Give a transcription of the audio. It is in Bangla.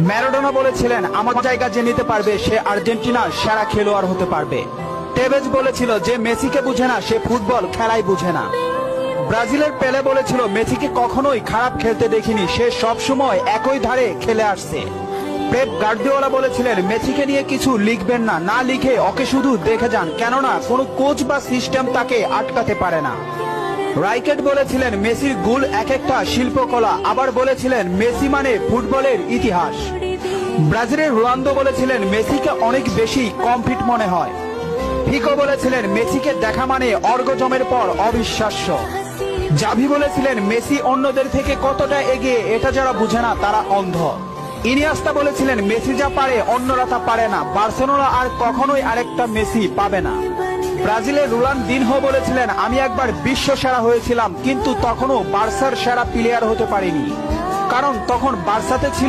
ম্যারাডোনা বলেছিলেন, আমার জায়গা যে নিতে পারবে সে আর্জেন্টিনার সেরা খেলোয়াড় হতে পারবে। টেভেজ বলেছিল, যে মেসিকে বুঝে না সে ফুটবল খেলাই বুঝে না। ব্রাজিলের পেলে বলেছিল, মেসিকে কখনোই খারাপ খেলতে দেখিনি, সে সব সময় একই ধারে খেলে আসছে। পেপ গার্দিওলা বলেছিলেন, মেসিকে নিয়ে কিছু লিখবেন না, না লিখে ওকে শুধু দেখে যান, কেননা কোনো কোচ বা সিস্টেম তাকে আটকাতে পারে না। রাইকেট বলেছিলেন, মেসির গোল এক একটা শিল্পকলা, আবার বলেছিলেন মেসি মানে ফুটবলের ইতিহাস। ব্রাজিলের রোনালদো বলেছিলেন, মেসিকে অনেক বেশি কমফিট মনে হয়। ফিকো বলেছিলেন, মেসিকে দেখা মানে অর্গজমের পর অবিশ্বাস্য। জাভি বলেছিলেন, মেসি অন্যদের থেকে কতটা এগিয়ে এটা যারা বুঝে না তারা অন্ধ। ইনিয়েস্তা বলেছিলেন, মেসি যা পারে অন্যরা তা পারে না, বার্সেলোনা আর কখনোই আরেকটা মেসি পাবে না। ব্রাজিলের রোনালদিনহো বলেছিলেন, আমি একবার বিশ্ব সেরা হয়েছিলাম, কিন্তু তখনও বার্সার সেরা প্লেয়ার হতে পারিনি, কারণ তখন বার্সাতে ছিল